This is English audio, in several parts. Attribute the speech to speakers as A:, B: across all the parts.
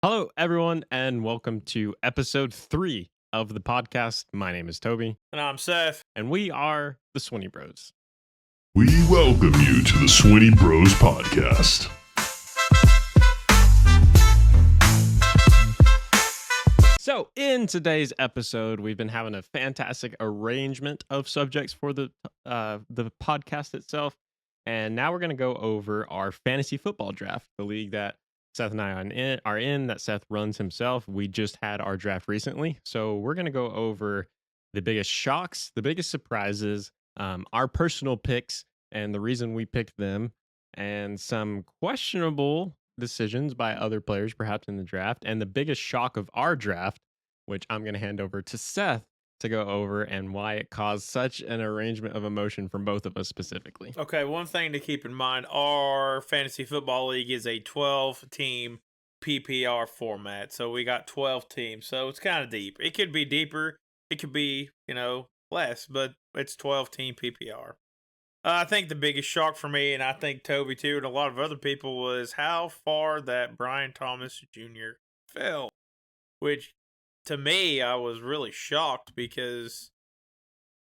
A: Hello, everyone, and welcome to episode 3 of the podcast. My name is Toby,
B: And I'm Seth.
A: and we are the SwineyBros.
C: We welcome you to the SwineyBros podcast.
A: So, in today's episode, we've been having a fantastic arrangement of subjects for the podcast itself, and now we're going to go over our fantasy football draft, the league that Seth and I are in, that Seth runs himself. We just had our draft recently, so we're going to go over the biggest shocks, the biggest surprises, our personal picks, and the reason we picked them, and some questionable decisions by other players, perhaps in the draft, and the biggest shock of our draft, which I'm going to hand over to Seth to go over and why it caused such an arrangement of emotion from both of us specifically.
B: Okay, one thing to keep in mind, our fantasy football league is a 12-team PPR format. So we got 12 teams. So it's kind of deep. It could be deeper. It could be, less, but it's 12-team PPR. I think the biggest shock for me, and I think Toby too, and a lot of other people, was how far that Brian Thomas Jr. fell. Which, to me, I was really shocked because,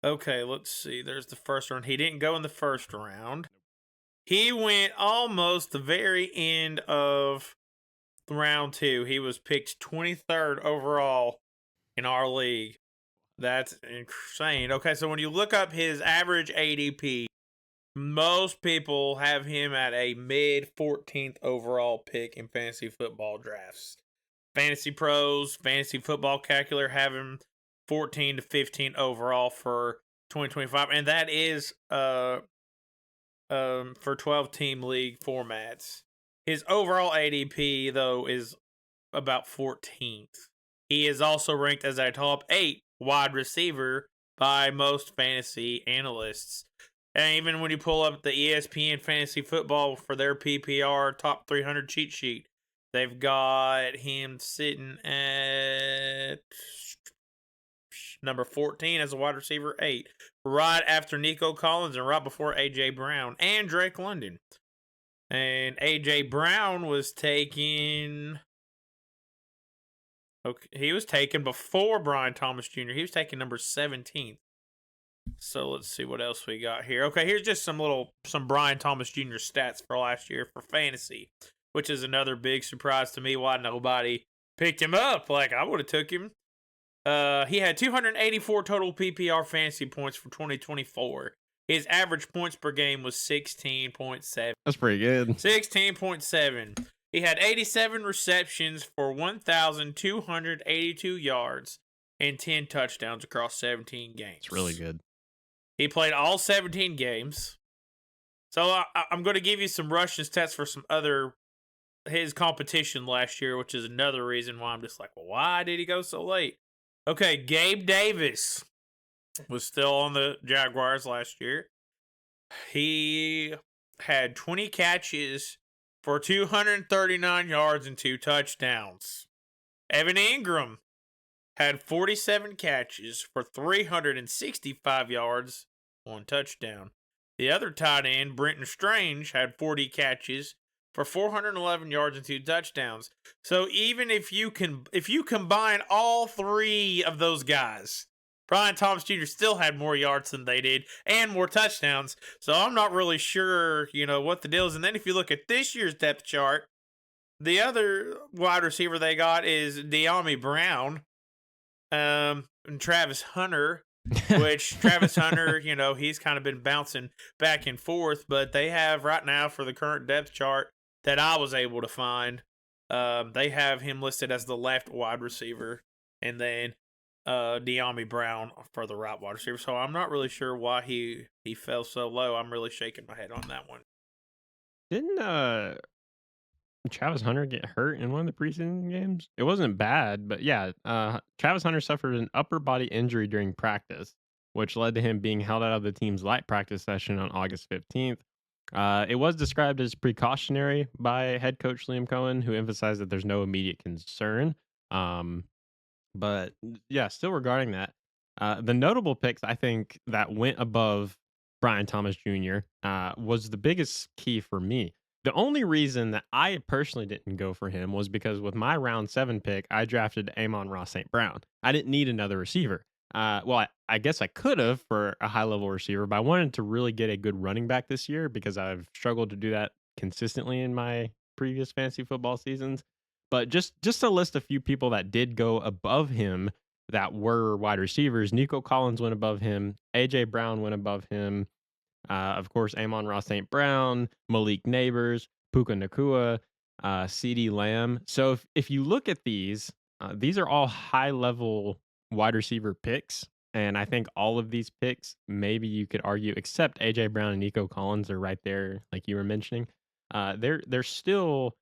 B: okay, let's see. There's the first round. He didn't go in the first round. He went almost the very end of round 2. He was picked 23rd overall in our league. That's insane. Okay, so when you look up his average ADP, most people have him at a mid 14th overall pick in fantasy football drafts. Fantasy Pros, Fantasy Football Calculator have him 14 to 15 overall for 2025, and that is for 12-team league formats. His overall ADP, though, is about 14th. He is also ranked as a top 8 wide receiver by most fantasy analysts. And even when you pull up the ESPN Fantasy Football for their PPR top 300 cheat sheet, they've got him sitting at number 14 as a wide receiver 8, right after Nico Collins and right before A.J. Brown and Drake London. And A.J. Brown was taken... Okay, he was taken before Brian Thomas Jr. He was taken number 17th. So let's see what else we got here. Okay, here's just some Brian Thomas Jr. stats for last year for fantasy, which is another big surprise to me why nobody picked him up. Like, I would have took him. He had 284 total PPR fantasy points for 2024. His average points per game was 16.7.
A: That's pretty good.
B: 16.7. He had 87 receptions for 1,282 yards and 10 touchdowns across 17 games.
A: It's really good.
B: He played all 17 games. So I'm going to give you some rushing stats for some other his competition last year, which is another reason why I'm just like, well, why did he go so late? Okay, Gabe Davis was still on the Jaguars last year. He had 20 catches for 239 yards and 2 touchdowns. Evan Ingram had 47 catches for 365 yards, 1 touchdown. The other tight end, Brenton Strange, had 40 catches for 411 yards and 2 touchdowns. So even if you combine all 3 of those guys, Brian Thomas Jr. still had more yards than they did and more touchdowns. So I'm not really sure, what the deal is. And then if you look at this year's depth chart, the other wide receiver they got is Diami Brown. And Travis Hunter, which Travis Hunter, he's kind of been bouncing back and forth, but they have right now for the current depth chart that I was able to find, they have him listed as the left wide receiver, and then Diami Brown for the right wide receiver. So I'm not really sure why he fell so low. I'm really shaking my head on that one.
A: Didn't Travis Hunter get hurt in one of the preseason games? It wasn't bad, but yeah, Travis Hunter suffered an upper body injury during practice, which led to him being held out of the team's light practice session on August 15th. It was described as precautionary by head coach Liam Cohen, who emphasized that there's no immediate concern. But yeah, still regarding that, the notable picks I think that went above Brian Thomas Jr. Was the biggest key for me. The only reason that I personally didn't go for him was because with my round 7 pick, I drafted Amon-Ra St. Brown. I didn't need another receiver. I guess I could have for a high level receiver, but I wanted to really get a good running back this year because I've struggled to do that consistently in my previous fantasy football seasons. But just to list a few people that did go above him that were wide receivers, Nico Collins went above him, AJ Brown went above him, of course, Amon-Ra St. Brown, Malik Neighbors, Puka Nakua, CeeDee Lamb. So if you look at these are all high level wide receiver picks. And I think all of these picks, maybe you could argue, except AJ Brown and Nico Collins are right there, like you were mentioning. They're still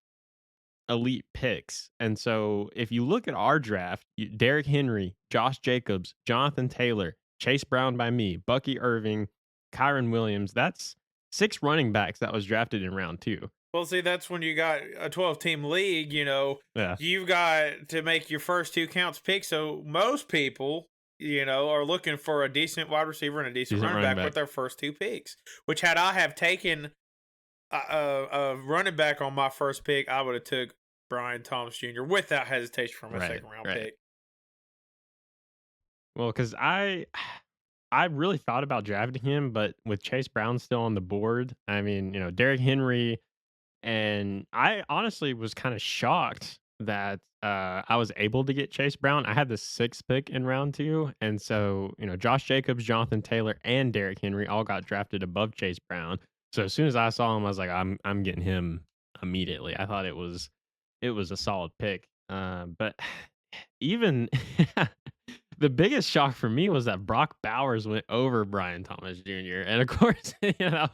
A: elite picks. And so if you look at our draft, Derrick Henry, Josh Jacobs, Jonathan Taylor, Chase Brown by me, Bucky Irving, Kyron Williams, that's 6 running backs that was drafted in round 2.
B: Well, see, that's when you got a 12-team league,
A: Yeah.
B: you've got to make your first 2 counts pick. So most people, are looking for a decent wide receiver and a decent running back with their first 2 picks, which had I have taken a running back on my first pick, I would have took Brian Thomas Jr. without hesitation for my second round pick.
A: Well, because I really thought about drafting him, but with Chase Brown still on the board, I mean, Derrick Henry, and I honestly was kind of shocked that I was able to get Chase Brown. I had the 6th pick in round 2, and so Josh Jacobs, Jonathan Taylor, and Derrick Henry all got drafted above Chase Brown. So as soon as I saw him, I was like, I'm getting him immediately. I thought it was a solid pick, but even the biggest shock for me was that Brock Bowers went over Brian Thomas Jr. And of course, that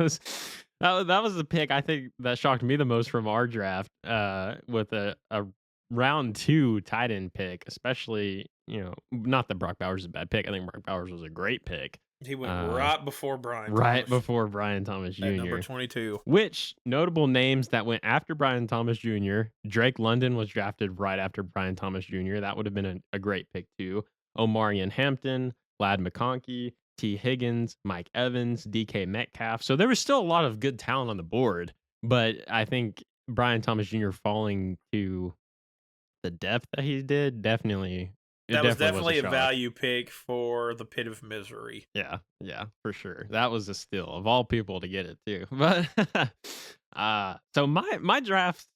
A: was the pick I think that shocked me the most from our draft, with a round 2 tight end pick, especially, not that Brock Bowers is a bad pick. I think Brock Bowers was a great pick.
B: He went right before Brian
A: Thomas Jr.
B: At number 22.
A: Which notable names that went after Brian Thomas Jr. Drake London was drafted right after Brian Thomas Jr. That would have been a great pick too. Omarion Hampton, Lad McConkey, T. Higgins, Mike Evans, DK Metcalf. So there was still a lot of good talent on the board, but I think Brian Thomas Jr. falling to the depth that he did definitely.
B: That was definitely a value pick for the pit of misery.
A: Yeah, for sure. That was a steal of all people to get it too. But so my draft,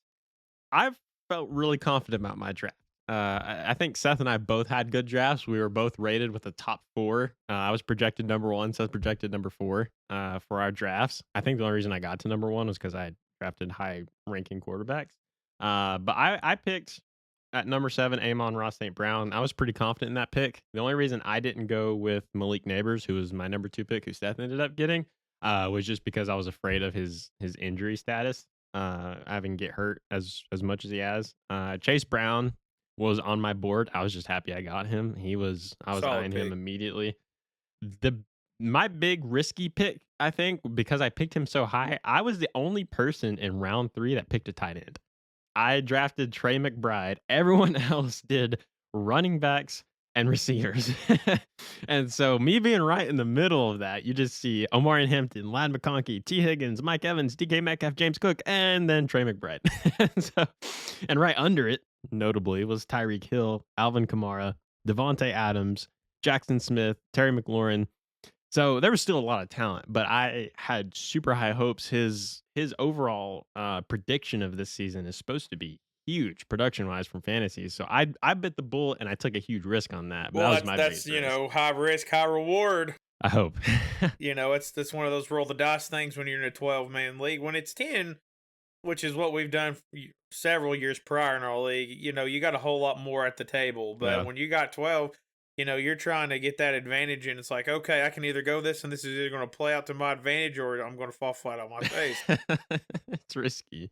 A: I felt really confident about my draft. I think Seth and I both had good drafts. We were both rated with the top 4. I was projected number 1. Seth projected number 4 for our drafts. I think the only reason I got to number 1 was because I had drafted high-ranking quarterbacks. But I picked at number 7, Amon-Ra St. Brown. I was pretty confident in that pick. The only reason I didn't go with Malik Neighbors, who was my number 2 pick, who Seth ended up getting, was just because I was afraid of his injury status, having get hurt as much as he has. Chase Brown was on my board. I was just happy I got him. I was eyeing him immediately. My big risky pick, I think, because I picked him so high, I was the only person in round 3 that picked a tight end. I drafted Trey McBride. Everyone else did running backs and receivers. And so me being right in the middle of that, you just see Omarion Hampton, Lad McConkey, T. Higgins, Mike Evans, DK Metcalf, James Cook, and then Trey McBride. And right under it, notably, was Tyreek Hill, Alvin Kamara, Devontae Adams, Jackson Smith, Terry McLaurin. So there was still a lot of talent, but I had super high hopes. His overall prediction of this season is supposed to be huge production-wise from fantasy. So I bit the bullet and I took a huge risk on that. But
B: Well,
A: that's
B: high risk, high reward.
A: I hope.
B: It's one of those roll the dice things when you're in a 12-man league. When it's 10, which is what we've done several years prior in our league, you got a whole lot more at the table. But when you got 12, you're trying to get that advantage, and it's like, okay, I can either go this, and this is either going to play out to my advantage, or I'm going to fall flat on my face.
A: It's risky.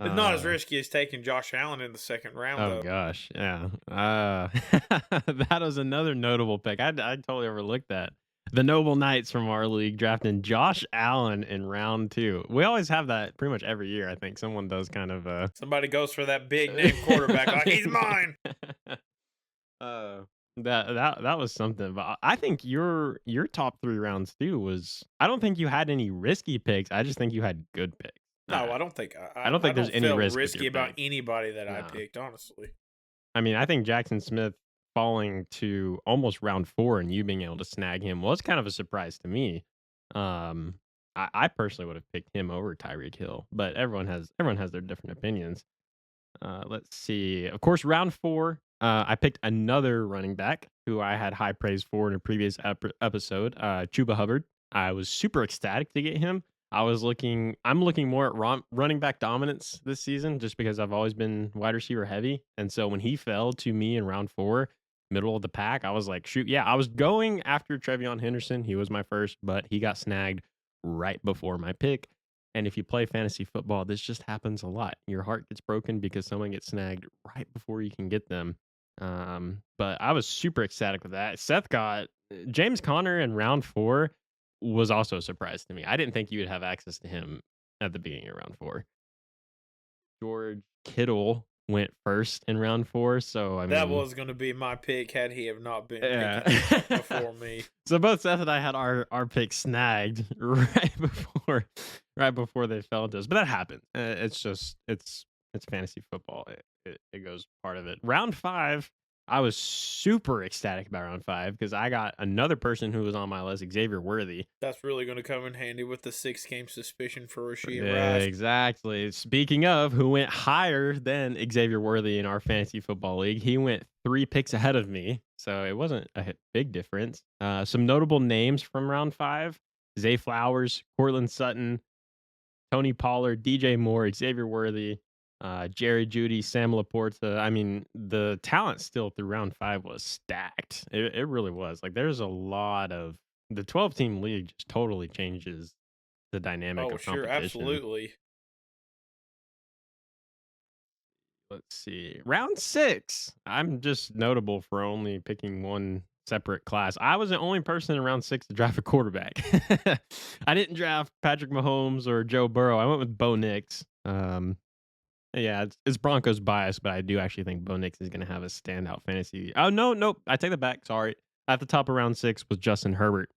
B: It's not as risky as taking Josh Allen in the second round, though.
A: Oh, gosh, yeah. That was another notable pick. I totally overlooked that. The Noble Knights from our league drafting Josh Allen in round 2. We always have that pretty much every year. I think someone does kind of
B: somebody goes for that big name quarterback like he's mine.
A: That was something. But I think your top 3 rounds too was, I don't think you had any risky picks. I just think you had good picks.
B: No,
A: I
B: I don't think
A: I don't think there's any
B: feel
A: risk with
B: risky
A: your
B: about
A: pick.
B: anybody that I
A: No.
B: picked, honestly.
A: I mean, I think Jackson Smith falling to almost round 4 and you being able to snag him was kind of a surprise to me. Um, I personally would have picked him over Tyreek Hill, but everyone has their different opinions. Let's see. Of course, round 4, I picked another running back who I had high praise for in a previous episode, Chuba Hubbard. I was super ecstatic to get him. I'm looking more at running back dominance this season just because I've always been wide receiver heavy. And so when he fell to me in round 4, middle of the pack, I was like, shoot, yeah, I was going after Trevion Henderson. He was my first, but he got snagged right before my pick. And if you play fantasy football, this just happens a lot. Your heart gets broken because someone gets snagged right before you can get them. But I was super ecstatic with that. Seth got James Conner in round 4 was also a surprise to me. I didn't think you would have access to him at the beginning of round 4. George Kittle went first in round 4, so I mean
B: That was going to be my pick had he have not been
A: yeah.
B: picking before me.
A: So both Seth and I had our pick snagged right before they fell to us, but that happened. It's fantasy football. It goes part of it. Round 5, I was super ecstatic about round 5 because I got another person who was on my list, Xavier Worthy.
B: That's really going to come in handy with the 6-game suspicion for Rashid
A: Yeah,
B: Rice.
A: exactly. Speaking of who went higher than Xavier Worthy in our fantasy football league, he went 3 picks ahead of me, so it wasn't a big difference. Some notable names from round 5: Zay Flowers, Cortland Sutton, Tony Pollard, DJ Moore, Xavier Worthy, Jerry Jeudy, Sam Laporta. I mean, the talent still through round 5 was stacked. It really was. Like, there's a lot of the 12-team league just totally changes the dynamic
B: Oh,
A: of
B: sure,
A: competition.
B: absolutely.
A: Let's see. Round 6. I'm just notable for only picking one separate class. I was the only person in round 6 to draft a quarterback. I didn't draft Patrick Mahomes or Joe Burrow. I went with Bo Nix. Yeah, it's Broncos bias, but I do actually think Bo Nix is going to have a standout fantasy. Oh, nope. I take that back. Sorry. At the top of round 6 was Justin Herbert,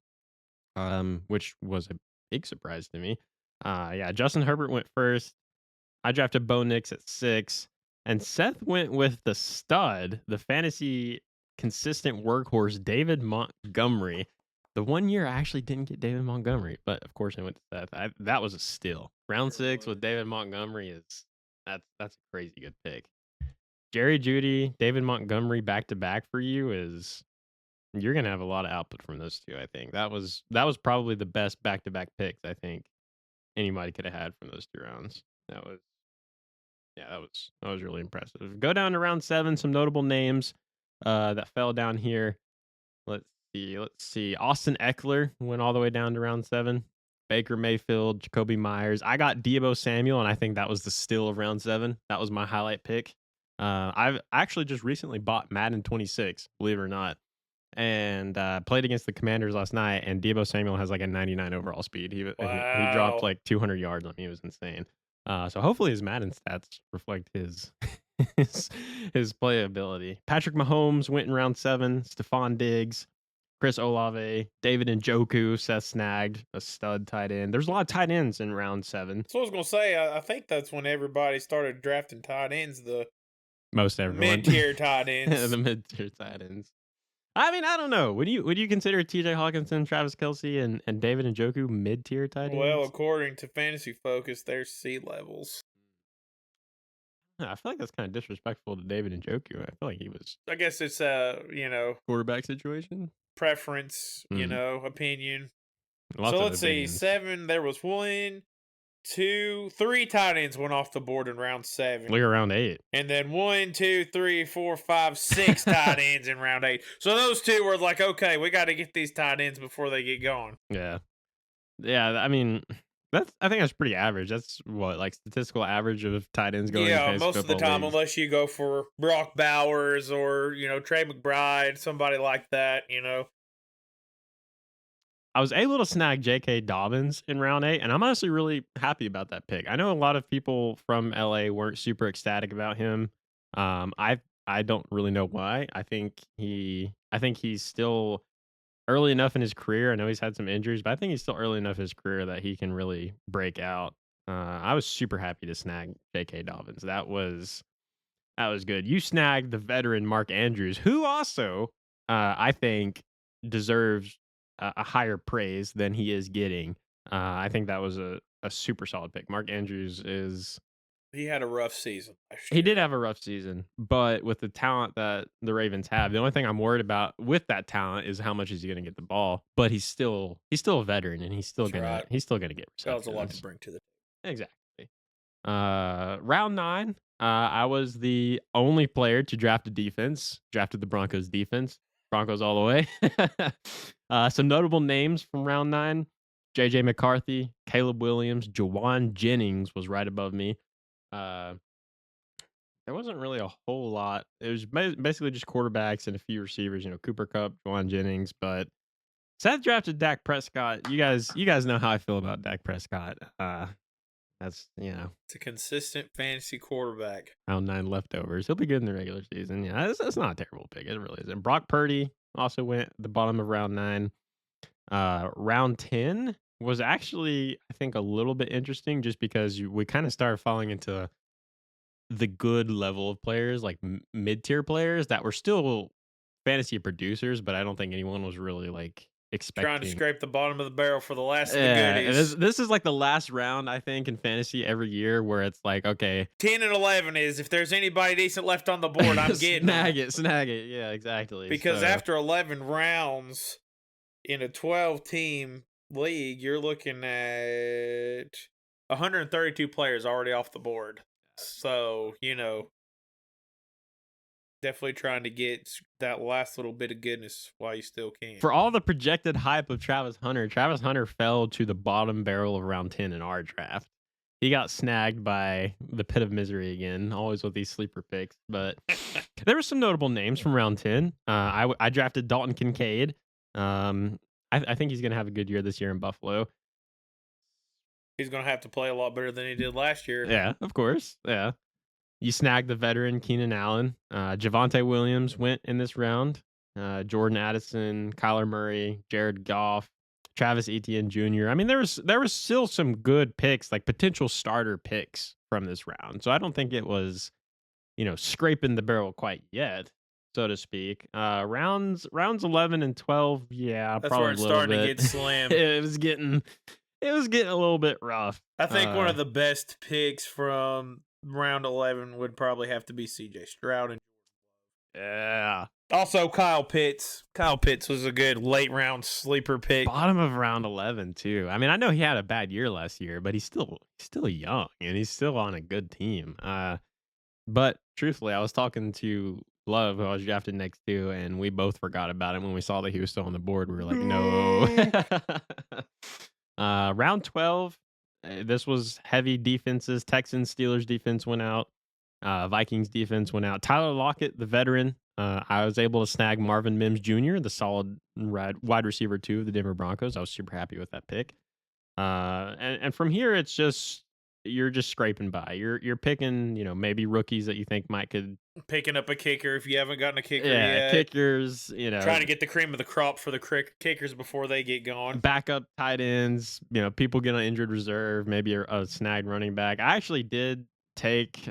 A: which was a big surprise to me. Yeah, Justin Herbert went first. I drafted Bo Nix at 6. And Seth went with the stud, the fantasy consistent workhorse, David Montgomery. The one year I actually didn't get David Montgomery, but of course I went to Seth. That was a steal. Round 6 with David Montgomery that's a crazy good pick. Jerry Jeudy, David Montgomery back to back for you you're gonna have a lot of output from those two. I think that was probably the best back to back picks I think anybody could have had from those 2 rounds. That was really impressive. Go down to round 7, some notable names that fell down here. Let's see. Austin Eckler went all the way down to round 7. Baker Mayfield, Jacoby Myers. I got Deebo Samuel, and I think that was the steal of round 7. That was my highlight pick. I've actually just recently bought Madden 26, believe it or not, and played against the Commanders last night, and Deebo Samuel has like a 99 overall speed. He dropped
B: Wow.
A: like 200 yards on me. It was insane. So hopefully his Madden stats reflect his his playability. Patrick Mahomes went in round 7. Stephon Diggs, Chris Olave, David Njoku, Seth snagged a stud tight end. There's a lot of tight ends in round 7.
B: So I was going to say, I think that's when everybody started drafting tight ends, the
A: Most everyone.
B: mid-tier tight ends.
A: The mid-tier tight ends. I mean, I don't know. Would you consider T.J. Hawkinson, Travis Kelce, and David Njoku mid-tier tight ends?
B: Well, according to Fantasy Focus, there's C levels.
A: I feel like that's kind of disrespectful to David Njoku. I feel like he was
B: I guess it's
A: quarterback situation.
B: preference, opinion.
A: Lots
B: So
A: of
B: let's
A: opinions.
B: see, 7. There was 1, 2, 3 tight ends went off the board in round 7.
A: Look around 8.
B: And then 1, 2, 3, 4, 5, 6 tight ends in round 8. So those 2 were like, okay, we got to get these tight ends before they get going.
A: Yeah. I mean, I think that's pretty average. That's what, like, statistical average of tight ends going.
B: Yeah,
A: into
B: most of the
A: football
B: time,
A: leagues.
B: unless you go for Brock Bowers or Trey McBride, somebody like that.
A: I was able to snag J.K. Dobbins in round 8, and I'm honestly really happy about that pick. I know a lot of people from LA weren't super ecstatic about him. I don't really know why. I think he's still early enough in his career. I know he's had some injuries, but I think he's still early enough in his career that he can really break out. I was super happy to snag J.K. Dobbins. That was good. You snagged the veteran Mark Andrews, who also I think deserves a higher praise than he is getting. I think that was a super solid pick. Mark Andrews is
B: He had a rough season last
A: he
B: year.
A: did have a rough season, but with the talent that the Ravens have, the only thing I'm worried about with that talent is how much is he going to get the ball. But he's still a veteran, and
B: That's right.
A: he's still gonna get
B: Still has a lot to
A: receptions.
B: bring to the
A: Exactly. Round 9, I was the only player to draft a defense. Drafted the Broncos defense. Broncos all the way. Some notable names from round 9: J.J. McCarthy, Caleb Williams, Jawan Jennings was right above me. Uh, there wasn't really a whole lot. It was basically just quarterbacks and a few receivers. Cooper Kupp, Jawan Jennings, but Seth drafted Dak Prescott. You guys know how I feel about Dak Prescott. That's
B: It's a consistent fantasy quarterback.
A: round 9 leftovers. He'll be good in the regular season. Yeah, that's not a terrible pick. It really isn't. Brock Purdy also went at the bottom of round 9. Round 10 was actually, I think, a little bit interesting just because we kind of started falling into the good level of players, like mid-tier players that were still fantasy producers, but I don't think anyone was really like
B: Trying to
A: expecting.
B: scrape the bottom of the barrel for the last of the
A: Yeah, and
B: goodies.
A: this is like the last round, I think, in fantasy every year where it's like, okay,
B: 10 and 11 is if there's anybody decent left on the board, I'm getting them.
A: snag it. Yeah, exactly.
B: Because
A: So,
B: after 11 rounds in a 12-team league, you're looking at 132 players already off the board. So, definitely trying to get that last little bit of goodness while you still can.
A: for all the projected hype of Travis Hunter fell to the bottom barrel of round 10 in our draft. He got snagged by the pit of misery again, always with these sleeper picks. But there were some notable names from round 10. I drafted Dalton Kincaid. I think he's going to have a good year this year in Buffalo.
B: He's going to have to play a lot better than he did last year.
A: Yeah, of course. Yeah. You snagged the veteran Keenan Allen. Javonte Williams went in this round. Jordan Addison, Kyler Murray, Jared Goff, Travis Etienne Jr. I mean, there was still some good picks, like potential starter picks from this round. So I don't think it was, scraping the barrel quite yet, so to speak. Rounds 11 and 12, yeah,
B: That's
A: probably
B: where it's
A: a little
B: starting to
A: bit.
B: get slim.
A: It was getting a little bit rough.
B: I think one of the best picks from round 11 would probably have to be CJ Stroud. And
A: yeah.
B: also Kyle Pitts. Kyle Pitts was a good late round sleeper pick.
A: Bottom of round 11 too. I mean, I know he had a bad year last year, but he's still young and he's still on a good team. But truthfully, I was talking to Love, who I was drafted next to, and we both forgot about him when we saw that he was still on the board. We were like, no. Round 12, this was heavy defenses. Texans, Steelers defense went out. Vikings defense went out. Tyler Lockett, the veteran. I was able to snag Marvin Mims Jr., the solid wide receiver 2 of the Denver Broncos. I was super happy with that pick. And from here, it's just you're just scraping by. You're picking, maybe rookies that you think could
B: picking up a kicker if you haven't gotten a kicker
A: yet.
B: Kickers,
A: trying
B: to get the cream of the crop for the kickers before they get going.
A: Backup tight ends, people get on injured reserve, maybe a snagged running back. I actually did take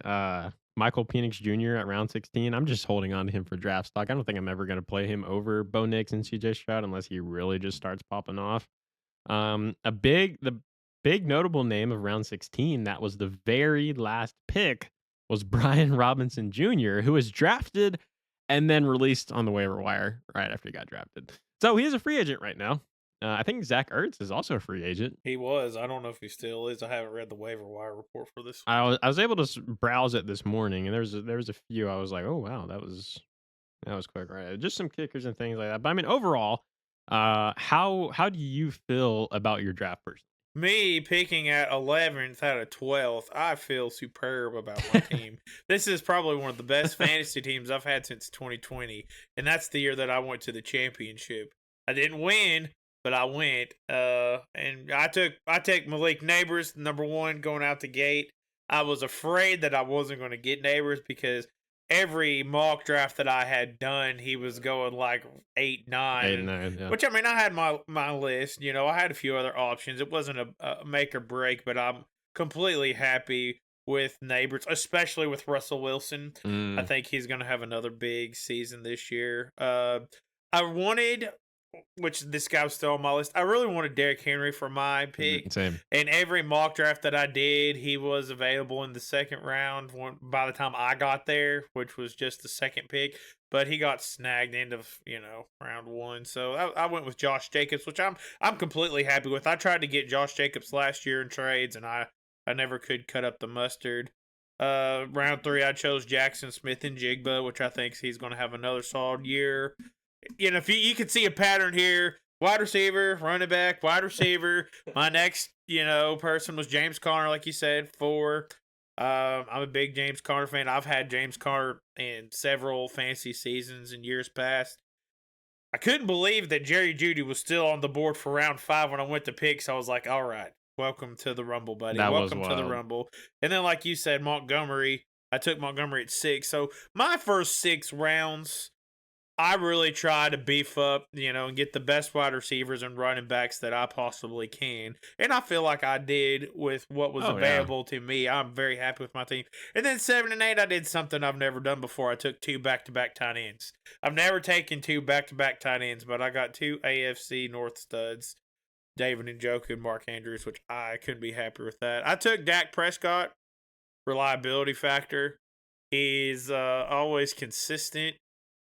A: Michael Penix Jr. at round 16. I'm just holding on to him for draft stock. I don't think I'm ever going to play him over Bo Nix and CJ Stroud unless he really just starts popping off. The big notable name of round 16 that was the very last pick was Brian Robinson Jr., who was drafted and then released on the waiver wire right after he got drafted. So he is a free agent right now. I think Zach Ertz is also a free agent.
B: He was. I don't know if he still is. I haven't read the waiver wire report for this.
A: I was able to browse it this morning, and there was a few. I was like, oh wow, that was quick, right? Just some kickers and things like that. But I mean, overall, how do you feel about your draft person?
B: Me picking at 11th out of 12th, I feel superb about my team. This is probably one of the best fantasy teams I've had since 2020, and that's the year that I went to the championship. I didn't win, but I went. And I took Malik Neighbors, number 1, going out the gate. I was afraid that I wasn't going to get Neighbors because every mock draft that I had done, he was going like 8, 9.
A: 8, 9, yeah.
B: Which, I mean, I had my list. I had a few other options. It wasn't a make or break, but I'm completely happy with Neighbors, especially with Russell Wilson. I
A: Mm,
B: think he's going to have another big season this year. I wanted, which this guy was still on my list. I really wanted Derrick Henry for my pick.
A: same.
B: And every mock draft that I did, he was available in the second round by the time I got there, which was just the second pick. But he got snagged into round one. So I went with Josh Jacobs, which I'm completely happy with. I tried to get Josh Jacobs last year in trades, and I never could cut up the mustard. Round three, I chose Jackson Smith and Jigba, which I think he's going to have another solid year. If you can see a pattern here, wide receiver, running back, wide receiver. My next, person was James Conner, like you said, 4. I'm a big James Conner fan. I've had James Conner in several fantasy seasons in years past. I couldn't believe that Jerry Jeudy was still on the board for round 5 when I went to pick, so I was like, all right, welcome to the Rumble, buddy.
A: That was
B: Welcome to the
A: wild.
B: Rumble. And then, like you said, Montgomery, I took Montgomery at 6. So my first 6 rounds, I really try to beef up, and get the best wide receivers and running backs that I possibly can. And I feel like I did with what was
A: Oh, yeah.
B: available to me. I'm very happy with my team. And then 7 and 8, I did something I've never done before. I took 2 back-to-back tight ends. I've never taken 2 back-to-back tight ends, but I got 2 AFC North studs, David Njoku and Mark Andrews, which I couldn't be happier with that. I took Dak Prescott, reliability factor. He's always consistent.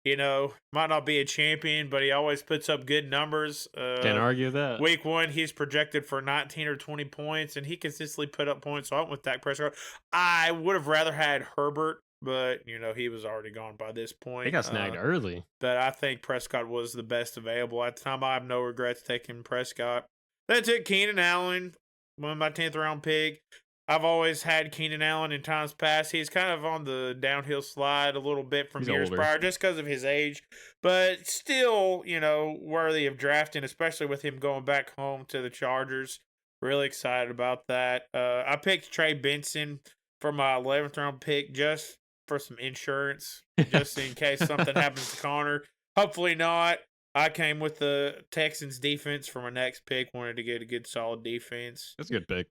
B: Might not be a champion, but he always puts up good numbers.
A: Can't argue that.
B: Week 1, he's projected for 19 or 20 points, and he consistently put up points. So I went with Dak Prescott. I would have rather had Herbert, but, he was already gone by this point.
A: He got snagged early.
B: But I think Prescott was the best available. At the time, I have no regrets taking Prescott. Then I took Keenan Allen, one of my 10th round pick. I've always had Keenan Allen in times past. He's kind of on the downhill slide a little bit from
A: He's
B: years
A: older.
B: prior just because of his age, but still, worthy of drafting, especially with him going back home to the Chargers. Really excited about that. I picked Trey Benson for my 11th round pick just for some insurance, just in case something happens to Connor. Hopefully not. I came with the Texans defense for my next pick. Wanted to get a good solid defense.
A: That's a good pick.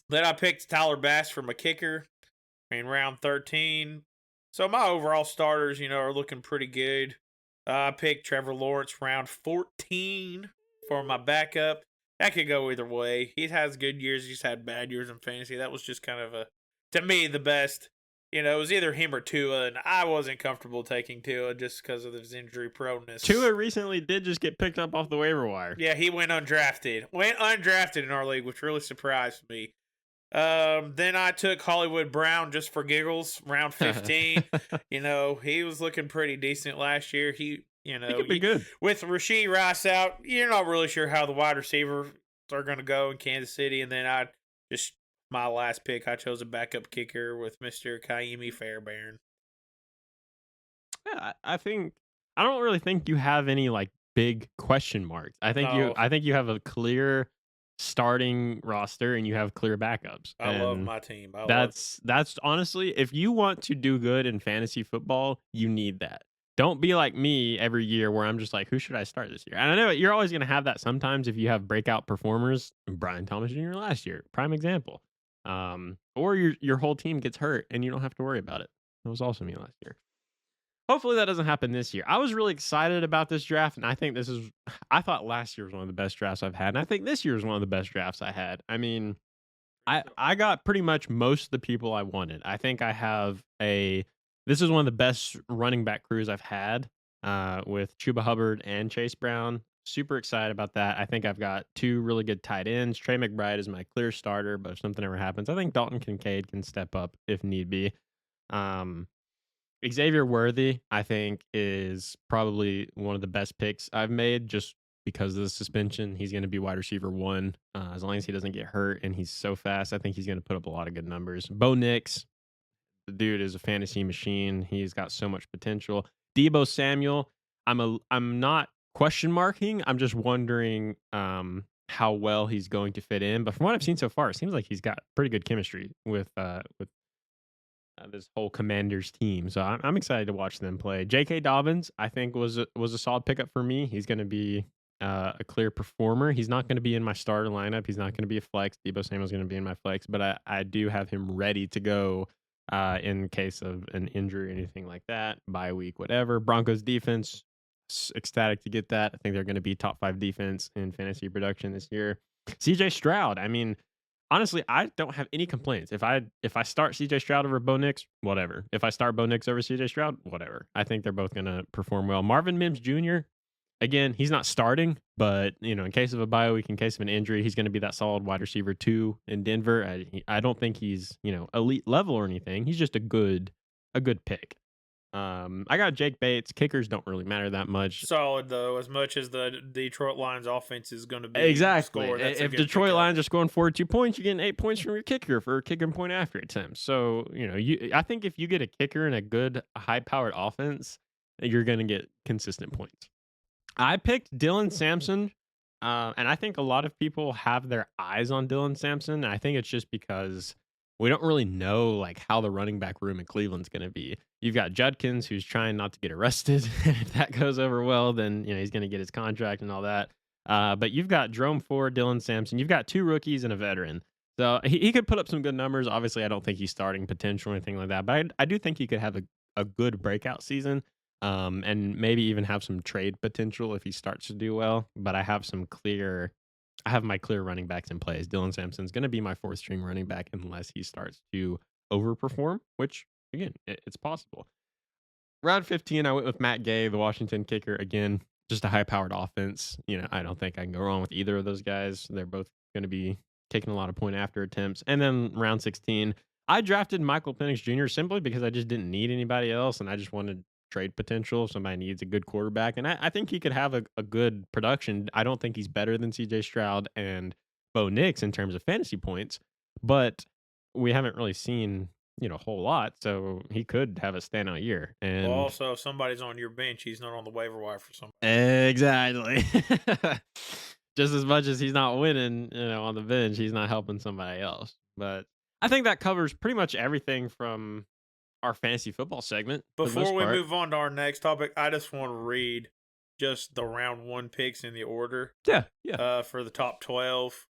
B: Then I picked Tyler Bass for my kicker in round 13. So my overall starters, are looking pretty good. I picked Trevor Lawrence round 14 for my backup. That could go either way. He has good years. He's had bad years in fantasy. That was just kind of to me, the best. It was either him or Tua, and I wasn't comfortable taking Tua just because of his injury proneness.
A: Tua recently did just get picked up off the waiver wire.
B: Yeah, he went undrafted. Went undrafted in our league, which really surprised me. Then I took Hollywood Brown just for giggles, round 15. He was looking pretty decent last year. He
A: could be good.
B: With Rashee Rice out, you're not really sure how the wide receivers are going to go in Kansas City. And then my last pick, I chose a backup kicker with Mr. Kaimi Fairbairn.
A: Yeah, I don't really think you have any like big question marks. I think you have a clear starting roster and you have clear backups.
B: I love my team.
A: That's honestly, if you want to do good in fantasy football, you need that. Don't be like me every year where I'm just like, who should I start this year? And I know you're always going to have that sometimes if you have breakout performers. Brian Thomas Jr. last year, prime example. Or your whole team gets hurt and you don't have to worry about it. That was also me last year. Hopefully that doesn't happen this year. I was really excited about this draft, and I think I thought last year was one of the best drafts I've had, and I think this year is one of the best drafts I had. I mean, I got pretty much most of the people I wanted. I think I have this is one of the best running back crews I've had with Chuba Hubbard and Chase Brown. Super excited about that. I think I've got 2 really good tight ends. Trey McBride is my clear starter, but if something ever happens, I think Dalton Kincaid can step up if need be. Xavier Worthy, I think, is probably one of the best picks I've made just because of the suspension. He's going to be wide receiver 1 as long as he doesn't get hurt, and he's so fast. I think he's going to put up a lot of good numbers. Bo Nix, the dude is a fantasy machine. He's got so much potential. Deebo Samuel, I'm not question marking. I'm just wondering how well he's going to fit in. But from what I've seen so far, it seems like he's got pretty good chemistry with this whole Commanders team. So I'm excited to watch them play. J.K. Dobbins, I think, was a solid pickup for me. He's going to be a clear performer. He's not going to be in my starter lineup. He's not going to be a flex. Debo Samuel's going to be in my flex, but I do have him ready to go in case of an injury or anything like that, bye week, whatever. Broncos defense, ecstatic to get that. I think they're going to be top 5 defense in fantasy production this year. CJ Stroud, I mean, honestly, I don't have any complaints. If I start CJ Stroud over Bo Nix, whatever. If I start Bo Nix over CJ Stroud, whatever. I think they're both going to perform well. Marvin Mims Jr., again, he's not starting, but in case of a bye week, in case of an injury, he's going to be that solid wide receiver 2 in Denver. I don't think he's elite level or anything. He's just a good pick. I got Jake Bates. Kickers don't really matter that much.
B: Solid though, as much as the Detroit Lions offense is going to be
A: exactly.
B: scored,
A: If Detroit Lions are scoring 42 points, you're getting 8 points from your kicker for kicking point after attempts. So I think if you get a kicker in a good high-powered offense, you're going to get consistent points. I picked Dylan Sampson, and I think a lot of people have their eyes on Dylan Sampson. I think it's just because we don't really know how the running back room in Cleveland's going to be. You've got Judkins, who's trying not to get arrested. If that goes over well, then he's going to get his contract and all that. But you've got Jerome Ford, Dylan Sampson. You've got 2 rookies and a veteran. So he could put up some good numbers. Obviously, I don't think he's starting potential or anything like that. But I do think he could have a good breakout season. And maybe even have some trade potential if he starts to do well. But I have my clear running backs in place. Dylan Sampson's going to be my 4th string running back unless he starts to overperform, which again, it's possible. Round 15, I went with Matt Gay, the Washington kicker. Again, just a high-powered offense. I don't think I can go wrong with either of those guys. They're both going to be taking a lot of point after attempts. And then round 16, I drafted Michael Penix Jr. simply because I just didn't need anybody else, and I just wanted trade potential. If somebody needs a good quarterback, and I think he could have a good production. I don't think he's better than CJ Stroud and Bo Nix in terms of fantasy points, but we haven't really seen a whole lot, so he could have a standout year. And
B: also, if somebody's on your bench, he's not on the waiver wire for somebody.
A: Exactly. Just as much as he's not winning, on the bench, he's not helping somebody else. But I think that covers pretty much everything from our fantasy football segment.
B: Before we move on to our next topic, I just want to read just the round 1 picks in the order.
A: Yeah.
B: For the top 12.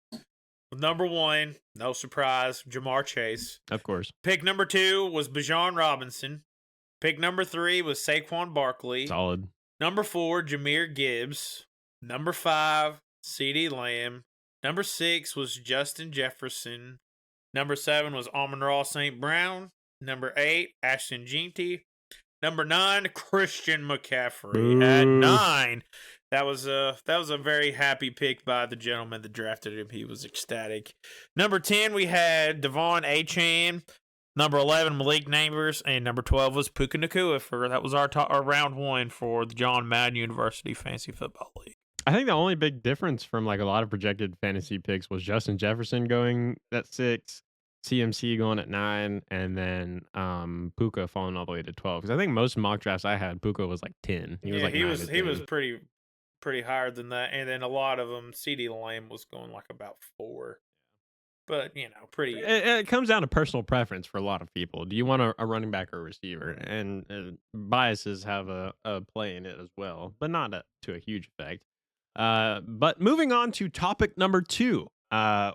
B: Number 1, no surprise, Jamar Chase.
A: Of course.
B: Pick number 2 was Bijan Robinson. Pick number 3 was Saquon Barkley.
A: Solid.
B: Number 4, Jahmyr Gibbs. Number 5, CeeDee Lamb. Number 6 was Justin Jefferson. Number 7 was Amon-Ra St. Brown. Number 8, Ashton Jeanty. Number 9, Christian McCaffrey.
A: Boo.
B: At 9. That was a very happy pick by the gentleman that drafted him. He was ecstatic. Number 10, we had Devon Achane. Number 11, Malik Neighbors. And number 12 was Puka Nacua. That was our round 1 for the John Madden University Fantasy Football League.
A: I think the only big difference from a lot of projected fantasy picks was Justin Jefferson going at 6, CMC going at 9, and then Puka falling all the way to 12. Because I think most mock drafts I had, Puka was 10. He was
B: pretty higher than that, and then a lot of them, CeeDee Lamb was going about 4. But pretty.
A: It comes down to personal preference for a lot of people. Do you want a running back or a receiver? And biases have a play in it as well, but not to a huge effect. But moving on to topic number 2,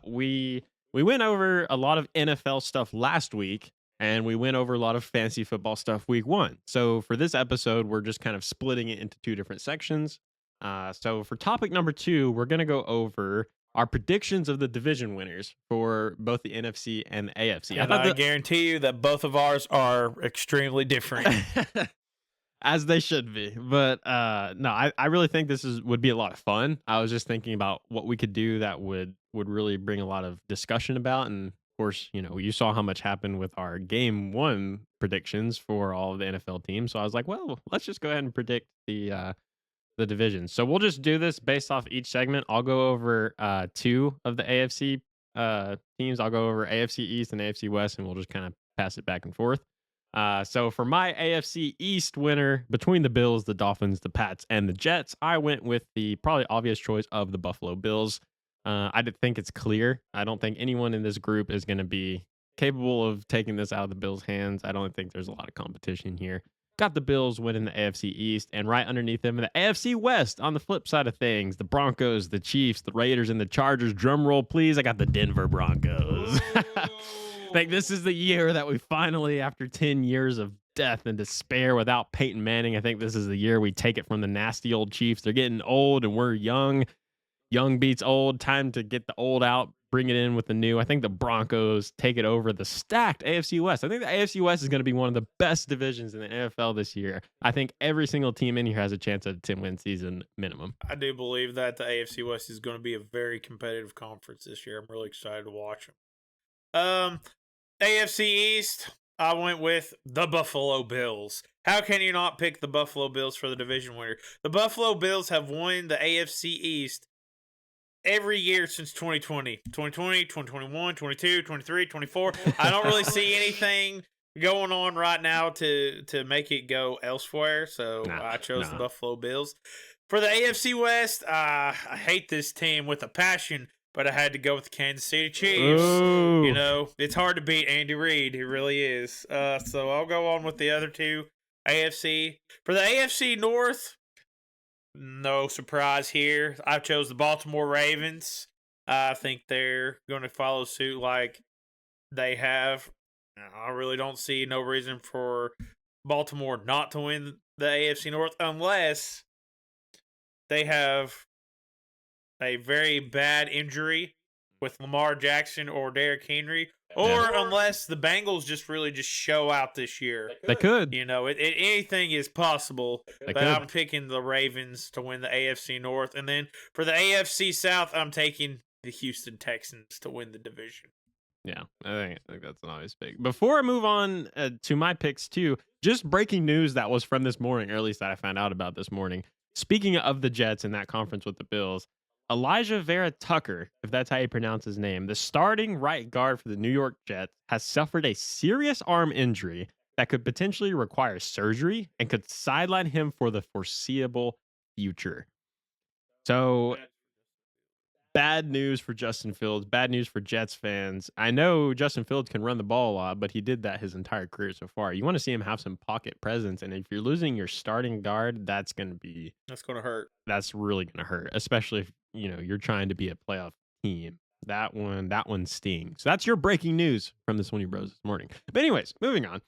A: we went over a lot of NFL stuff last week, and we went over a lot of fantasy football stuff week 1. So for this episode, we're just kind of splitting it into 2 different sections. So for topic number 2, we're going to go over our predictions of the division winners for both the NFC and the AFC.
B: And I guarantee you that both of ours are extremely different.
A: As they should be. But no, I really think this would be a lot of fun. I was just thinking about what we could do that would really bring a lot of discussion about. And of course, you saw how much happened with our game 1 predictions for all of the NFL teams. So I was like, well, let's just go ahead and predict the division. So we'll just do this based off each segment. I'll go over 2 of the AFC teams. I'll go over AFC East and AFC West, and we'll just kind of pass it back and forth. So for my AFC East winner, between the Bills, the Dolphins, the Pats, and the Jets, I went with the probably obvious choice of the Buffalo Bills. I think it's clear. I don't think anyone in this group is going to be capable of taking this out of the Bills' hands. I don't think there's a lot of competition here. got the Bills winning the AFC East, and right underneath them, the AFC West on the flip side of things, the Broncos, the Chiefs, the Raiders, and the Chargers. Drum roll, please. I got the Denver Broncos. I think this is the year that we finally, after 10 years of death and despair without Peyton Manning, I think this is the year we take it from the nasty old Chiefs. They're getting old, and we're young. Young beats old. Time to get the old out, bring it in with the new. I think the Broncos take it over the stacked AFC West. I think the AFC West is going to be one of the best divisions in the NFL this year. I think every single team in here has a chance at a 10-win season minimum.
B: I do believe that the AFC West is going to be a very competitive conference this year. I'm really excited to watch them. AFC East, I went with the Buffalo Bills. How can you not pick the Buffalo Bills for the division winner? The Buffalo Bills have won the AFC East every year since 2020. 2020, 2021, 22, 23, 24. I don't really see anything going on right now to make it go elsewhere, so I chose the Buffalo Bills. For the AFC West, I hate this team with a passion, but I had to go with the Kansas City Chiefs.
A: Ooh.
B: You know, it's hard to beat Andy Reid. It really is. So I'll go on with the other two, AFC. For the AFC North, no surprise here. I chose the Baltimore Ravens. I think they're going to follow suit like they have. I really don't see no reason for Baltimore not to win the AFC North unless they have a very bad injury with Lamar Jackson or Derrick Henry, or unless the Bengals just show out this year.
A: They could.
B: You know, anything is possible, but I'm picking the Ravens to win the AFC North. And then for the AFC South, I'm taking the Houston Texans to win the division.
A: Yeah, I think that's an obvious pick. Before I move on to my picks too, just breaking news that was from this morning, or at least that I found out about this morning. Speaking of the Jets in that conference with the Bills, Elijah Vera Tucker, if that's how you pronounce his name, the starting right guard for the New York Jets, has suffered a serious arm injury that could potentially require surgery and could sideline him for the foreseeable future. So, bad news for Justin Fields, bad news for Jets fans. I know Justin Fields can run the ball a lot, but he did that his entire career so far. You want to see him have some pocket presence, and if you're losing your starting guard, that's going to hurt. That's really going to hurt, especially if you're trying to be a playoff team. That one stings. So that's your breaking news from the SwineyBros this morning. But anyways, moving on.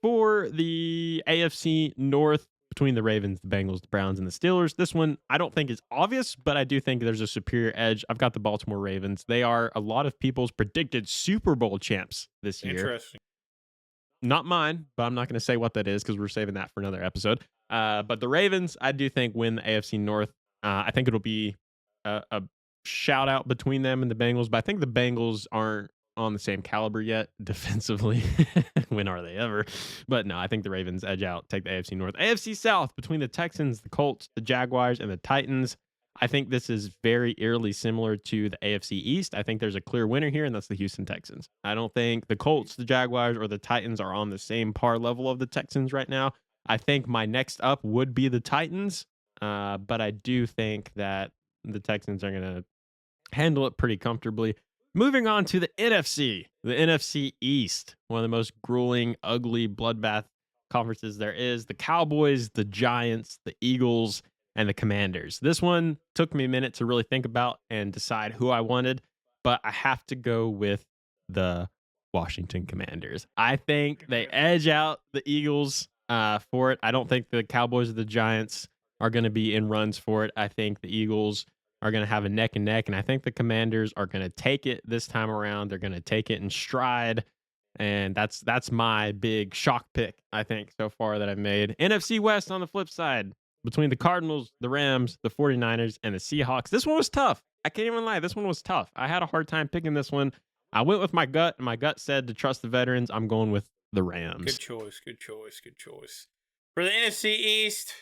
A: For the AFC North, between the Ravens, the Bengals, the Browns, and the Steelers, this one I don't think is obvious, but I do think there's a superior edge. I've got the Baltimore Ravens. They are a lot of people's predicted Super Bowl champs this year.
B: Interesting.
A: Not mine, but I'm not going to say what that is because we're saving that for another episode. But the Ravens, I do think, win the AFC North. I think it'll be a shout out between them and the Bengals, but I think the Bengals aren't on the same caliber yet defensively. When are they ever? But no, I think the Ravens edge out, take the AFC North. AFC South, between the Texans, the Colts, the Jaguars, and the Titans. I think this is very eerily similar to the AFC East. I think there's a clear winner here, and that's the Houston Texans. I don't think the Colts, the Jaguars, or the Titans are on the same par level of the Texans right now. I think my next up would be the Titans, but I do think that the Texans are going to handle it pretty comfortably. Moving on to the NFC East, one of the most grueling, ugly, bloodbath conferences there is. The Cowboys, the Giants, the Eagles, and the Commanders. This one took me a minute to really think about and decide who I wanted, but I have to go with the Washington Commanders. I think they edge out the Eagles for it. I don't think the Cowboys or the Giants are going to be in runs for it. I think the Eagles are going to have a neck and neck, and I think the Commanders are going to take it this time around. They're going to take it in stride, and that's my big shock pick, I think, so far that I've made. NFC West on the flip side, between the Cardinals, the Rams, the 49ers, and the Seahawks. This one was tough. I can't even lie. This one was tough. I had a hard time picking this one. I went with my gut, and my gut said to trust the veterans. I'm going with the Rams.
B: Good choice. For the NFC East,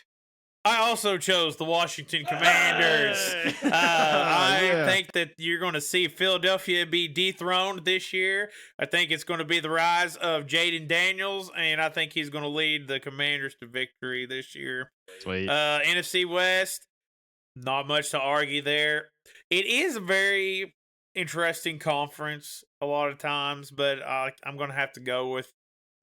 B: I also chose the Washington Commanders. I think that you're going to see Philadelphia be dethroned this year. I think it's going to be the rise of Jaden Daniels, and I think he's going to lead the Commanders to victory this year.
A: Sweet.
B: NFC West, not much to argue there. It is a very interesting conference a lot of times, but I'm going to have to go with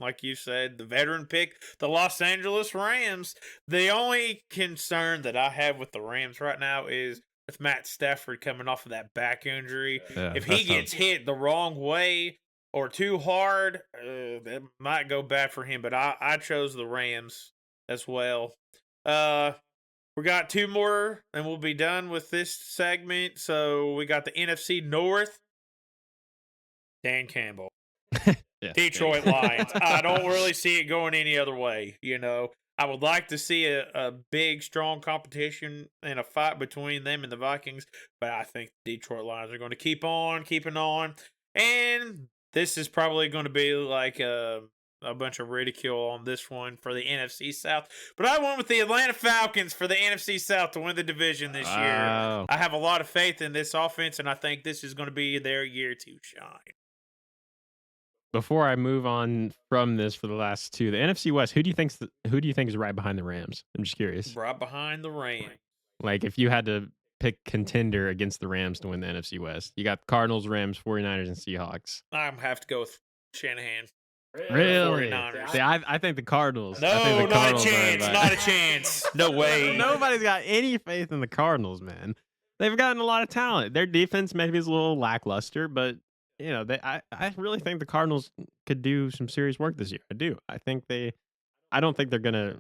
B: like you said, the veteran pick, the Los Angeles Rams. The only concern that I have with the Rams right now is with Matt Stafford coming off of that back injury.
A: Yeah,
B: If he gets hit the wrong way or too hard, that might go bad for him. But I chose the Rams as well. We got 2 more, and we'll be done with this segment. So we got the NFC North. Dan Campbell.
A: Yeah.
B: Detroit Lions. I don't really see it going any other way. I would like to see a big, strong competition and a fight between them and the Vikings, but I think the Detroit Lions are going to keep on keeping on. And this is probably going to be like a bunch of ridicule on this one for the NFC South. But I went with the Atlanta Falcons for the NFC South to win the division this year. I have a lot of faith in this offense, and I think this is going to be their year to shine.
A: Before I move on from this for the last 2, the NFC West, who do you think is right behind the Rams? I'm just curious.
B: Right behind the Rams.
A: Like if you had to pick contender against the Rams to win the NFC West, you got Cardinals, Rams, 49ers, and Seahawks.
B: I'm have to go with Shanahan.
A: Really?
B: 49ers.
A: See, I think the Cardinals.
B: No,
A: I think the
B: not
A: Cardinals
B: a
A: are
B: chance.
A: right
B: Not a chance. No way.
A: Nobody's got any faith in the Cardinals, man. They've gotten a lot of talent. Their defense maybe is a little lackluster, but I really think the Cardinals could do some serious work this year. I do. I don't think they're gonna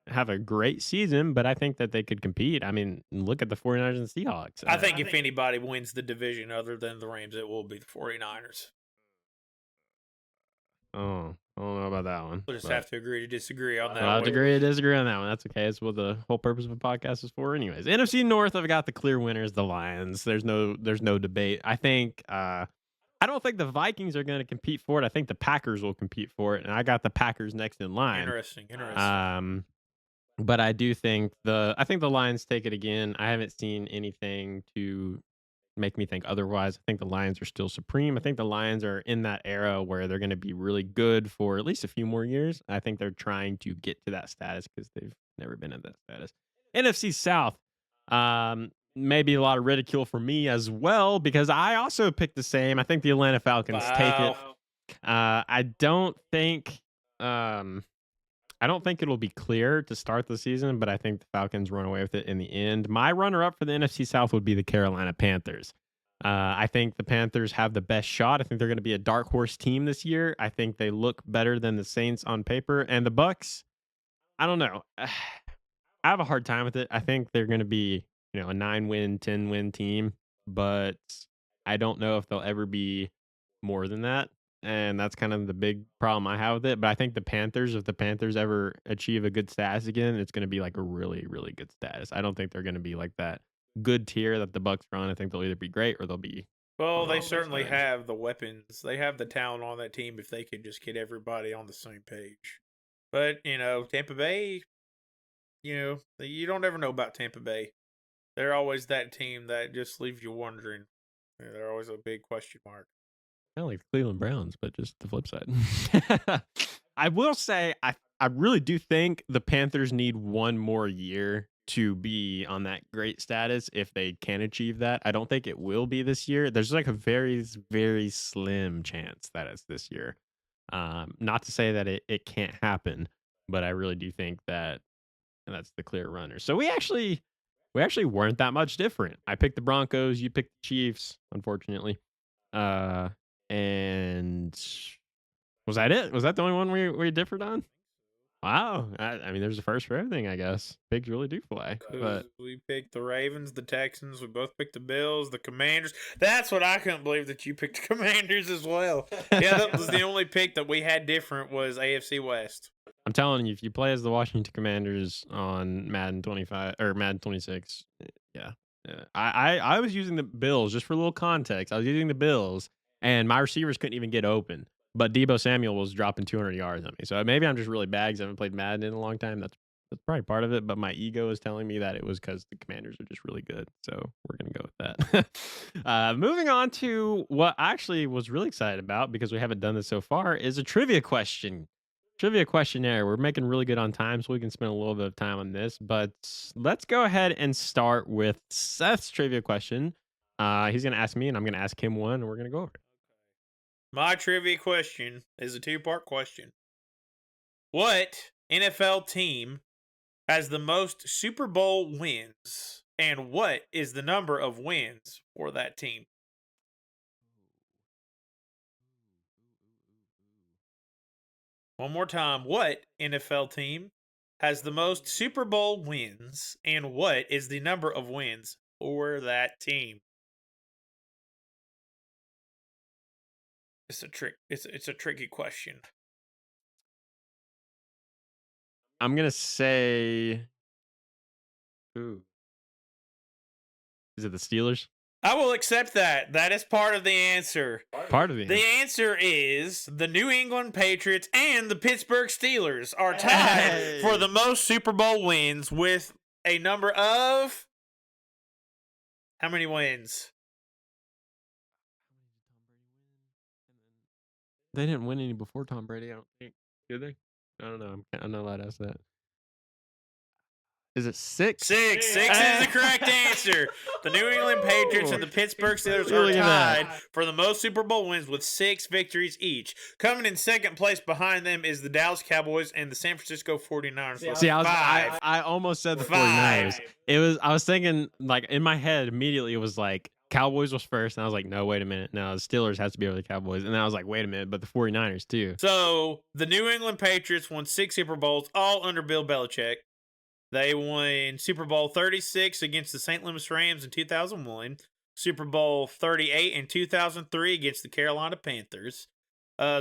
A: have a great season, but I think that they could compete. I mean, look at the 49ers and Seahawks.
B: I think if anybody wins the division other than the Rams, it will be the 49ers.
A: Oh, I don't know about that one.
B: We'll just have to agree to disagree on that.
A: I'll have to agree to disagree on that one. That's okay. It's what the whole purpose of a podcast is for, anyways. NFC North, I've got the clear winners, the Lions. There's no debate. I think. I don't think the Vikings are going to compete for it. I think the Packers will compete for it, and I got the Packers next in line.
B: Interesting.
A: But I do think the Lions take it again. I haven't seen anything to make me think otherwise. I think the Lions are still supreme. I think the Lions are in that era where they're going to be really good for at least a few more years. I think they're trying to get to that status because they've never been in that status. NFC South. Maybe a lot of ridicule for me as well because I also picked the same. I think the Atlanta Falcons take it. I don't think it'll be clear to start the season, but I think the Falcons run away with it in the end. My runner-up for the NFC South would be the Carolina Panthers. I think the Panthers have the best shot. I think they're going to be a dark horse team this year. I think they look better than the Saints on paper. And the Bucks, I don't know. I have a hard time with it. I think they're going to be a 9-win, 10-win team, but I don't know if they'll ever be more than that. And that's kind of the big problem I have with it. But I think if the Panthers ever achieve a good status again, it's going to be like a really, really good status. I don't think they're going to be like that good tier that the Bucks are on. I think they'll either be great or they'll be.
B: Well, they certainly have the weapons. They have the talent on that team if they could just get everybody on the same page. But, Tampa Bay, you don't ever know about Tampa Bay. They're always that team that just leaves you wondering. They're always a big question mark.
A: Kind of like the Cleveland Browns, but just the flip side. I will say, I really do think the Panthers need one more year to be on that great status if they can achieve that. I don't think it will be this year. There's like a very, very slim chance that it's this year. Not to say that it can't happen, but I really do think that that's the clear runner. So we actually weren't that much different. I picked the Broncos, you picked the Chiefs, unfortunately. And was that it? Was that the only one we differed on? Wow. I mean, there's a first for everything, I guess. Pigs really do fly. But
B: we picked the Ravens, the Texans. We both picked the Bills, the Commanders. That's what I couldn't believe that you picked the Commanders as well. Yeah, that was the only pick that we had different was AFC West.
A: I'm telling you, if you play as the Washington Commanders on Madden 25 or Madden 26, yeah. I was using the Bills just for a little context. I was using the Bills, and my receivers couldn't even get open. But Deebo Samuel was dropping 200 yards on me. So maybe I'm just really bad because I haven't played Madden in a long time. That's probably part of it. But my ego is telling me that it was because the Commanders are just really good. So we're going to go with that. Moving on to what I actually was really excited about because we haven't done this so far is a trivia question. Trivia questionnaire. We're making really good on time, so we can spend a little bit of time on this. But let's go ahead and start with Seth's trivia question. He's going to ask me, and I'm going to ask him one, and we're going to go over it.
B: My trivia question is a 2-part question. What NFL team has the most Super Bowl wins? And what is the number of wins for that team? One more time. What NFL team has the most Super Bowl wins? And what is the number of wins for that team? It's a trick. It's a tricky question.
A: I'm gonna say. Ooh. Is it the Steelers?
B: I will accept that. That is part of the answer.
A: Part of the
B: The answer is the New England Patriots and the Pittsburgh Steelers are tied for the most Super Bowl wins with a number of how many wins?
A: They didn't win any before Tom Brady, I don't think. Did they? I don't know. I'm not allowed to ask that. Is it 6?
B: 6. 6 is the correct answer. The New England Patriots and the Pittsburgh Steelers are
A: Look at that.
B: tied for the most Super Bowl wins with 6 victories each. Coming in second place behind them is the Dallas Cowboys and the San Francisco 49ers. with
A: See,
B: 5.
A: I almost said the
B: 5.
A: 49ers. I was thinking, like, in my head, immediately it was like, Cowboys was first, and I was like, no, wait a minute. No, the Steelers has to be over the Cowboys. And then I was like, wait a minute, but the 49ers, too.
B: So the New England Patriots won 6 Super Bowls, all under Bill Belichick. They won Super Bowl 36 against the St. Louis Rams in 2001, Super Bowl 38 in 2003 against the Carolina Panthers,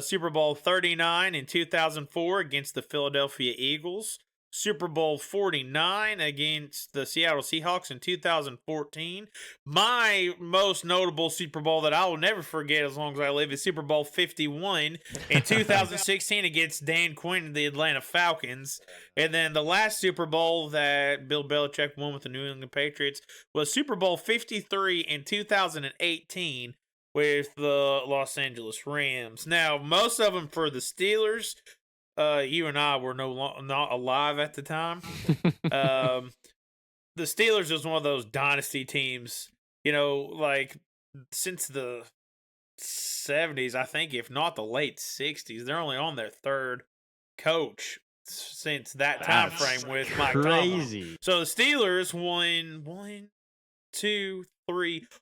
B: Super Bowl 39 in 2004 against the Philadelphia Eagles, Super Bowl 49 against the Seattle Seahawks in 2014. My most notable Super Bowl that I will never forget as long as I live is Super Bowl 51 in 2016 against Dan Quinn and the Atlanta Falcons. And then the last Super Bowl that Bill Belichick won with the New England Patriots was Super Bowl 53 in 2018 with the Los Angeles Rams. Now, most of them for the Steelers. You and I were not alive at the time. The Steelers was one of those dynasty teams, like since the 70s, I think, if not the late 60s. They're only on their third coach since that time frame with Mike
A: crazy.
B: Tomlin. So the Steelers won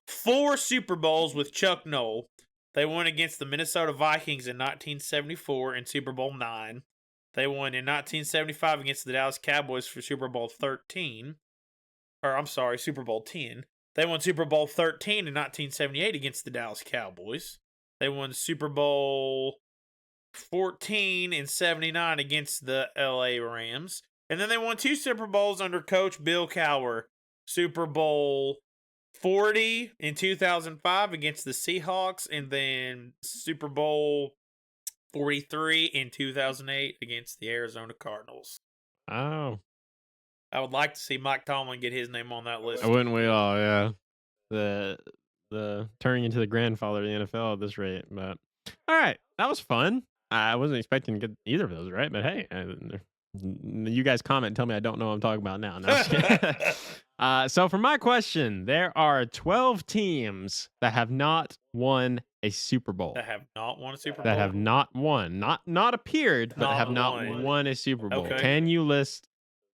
B: 4 Super Bowls with Chuck Noll. They won against the Minnesota Vikings in 1974 in Super Bowl 9. They won in 1975 against the Dallas Cowboys for Super Bowl 13. Super Bowl 10. They won Super Bowl 13 in 1978 against the Dallas Cowboys. They won Super Bowl 14 in 79 against the LA Rams. And then they won 2 Super Bowls under coach Bill Cowher. Super Bowl 40 in 2005 against the Seahawks, and then Super Bowl 43 in 2008 against the Arizona Cardinals.
A: Oh.
B: I would like to see Mike Tomlin get his name on that list.
A: Wouldn't we all, yeah. The turning into the grandfather of the NFL at this rate. But all right, that was fun. I wasn't expecting to get either of those right, but hey, you guys comment and tell me I don't know what I'm talking about now. No, so for my question, there are 12 teams that have not won a Super Bowl.
B: That have not won a Super Bowl?
A: That have not won. Not appeared, but have not won a Super Bowl. Okay. Can you list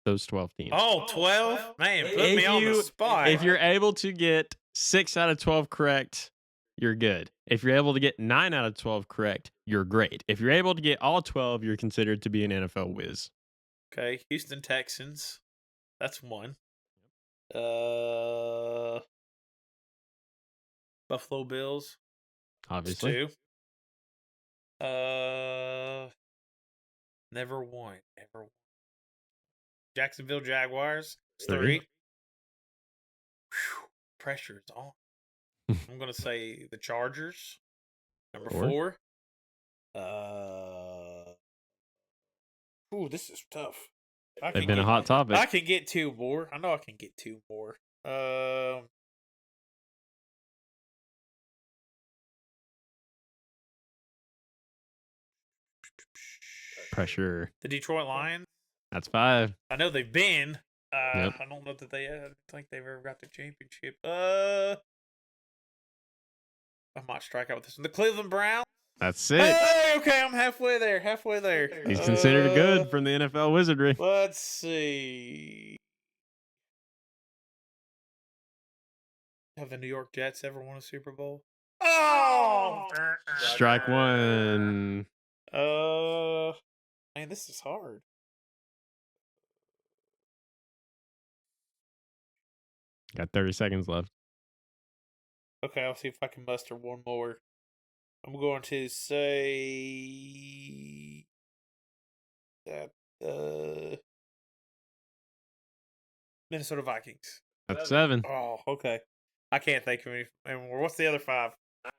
A: those 12 teams?
B: Oh, 12? Man, put me on the spot.
A: If you're able to get 6 out of 12 correct, you're good. If you're able to get 9 out of 12 correct, you're great. If you're able to get all 12, you're considered to be an NFL whiz.
B: Okay, Houston Texans. That's 1. Buffalo Bills.
A: Obviously.
B: 2. Never won. Jacksonville Jaguars. 3. Pressure's on. I'm going to say the Chargers. Number 4. This is tough.
A: They've been a hot topic.
B: I can get 2 more. I know I can get 2 more.
A: Pressure.
B: The Detroit Lions.
A: That's 5.
B: I know they've been.
A: Yep.
B: I don't know that I don't think they've ever got the championship. I might strike out with this one. The Cleveland Browns.
A: That's it.
B: Hey, okay, I'm halfway there.
A: He's considered good from the NFL wizardry.
B: Let's see. Have the New York Jets ever won a Super Bowl? Oh!
A: Strike one.
B: Man, this is hard.
A: Got 30 seconds left.
B: Okay, I'll see if I can muster one more. I'm going to say that Minnesota Vikings.
A: That's 7.
B: Oh, okay. I can't think of any anymore. What's the other 5?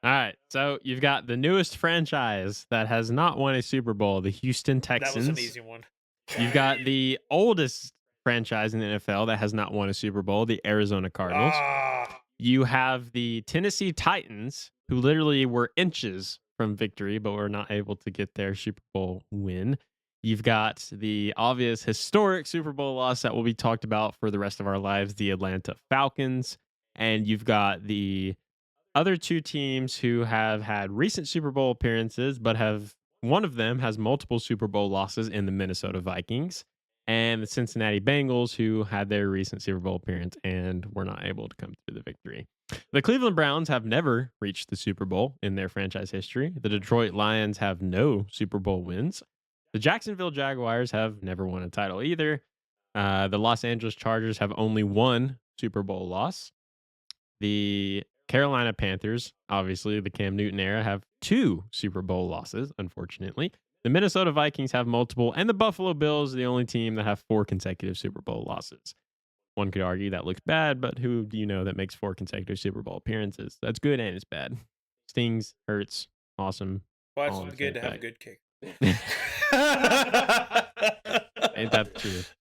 A: All right. So you've got the newest franchise that has not won a Super Bowl, the Houston Texans.
B: That was an easy one.
A: You've got the oldest franchise in the NFL that has not won a Super Bowl, the Arizona Cardinals. You have the Tennessee Titans, who literally were inches from victory, but were not able to get their Super Bowl win. You've got the obvious historic Super Bowl loss that will be talked about for the rest of our lives, the Atlanta Falcons. And you've got the other 2 teams who have had recent Super Bowl appearances, but one of them has multiple Super Bowl losses in the Minnesota Vikings, and the Cincinnati Bengals, who had their recent Super Bowl appearance and were not able to come through the victory. The Cleveland Browns have never reached the Super Bowl in their franchise history. The Detroit Lions have no Super Bowl wins. The Jacksonville Jaguars have never won a title either. The Los Angeles Chargers have only one Super Bowl loss. The Carolina Panthers, obviously the Cam Newton era, have 2 Super Bowl losses, unfortunately. The Minnesota Vikings have multiple, and the Buffalo Bills are the only team that have 4 consecutive Super Bowl losses. One could argue that looks bad, but who do you know that makes 4 consecutive Super Bowl appearances? That's good and it's bad. Stings, hurts, awesome.
B: Well, it's good to have a good kick.
A: Ain't that the truth?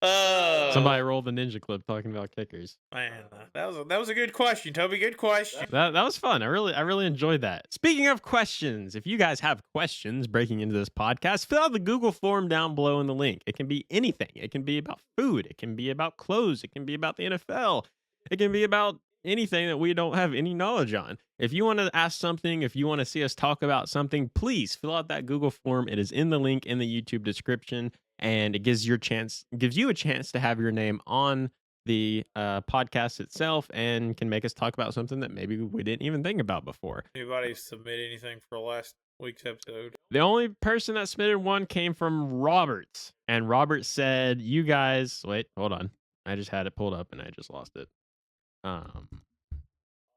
A: Somebody rolled the ninja clip talking about kickers.
B: Man, that was a good question, Toby. Good question.
A: That was fun. I really enjoyed that. Speaking of questions, if you guys have questions breaking into this podcast, fill out the Google form down below in the link. It can be anything. It can be about food. It can be about clothes. It can be about the NFL. It can be about anything that we don't have any knowledge on. If you want to ask something, if you want to see us talk about something, please fill out that Google form. It is in the link in the YouTube description, and it gives you a chance to have your name on the podcast itself and can make us talk about something that maybe we didn't even think about before.
B: Anybody submit anything for last week's episode?
A: The only person that submitted one came from Roberts, and Robert said, "You guys, wait, hold on. I just had it pulled up and I just lost it.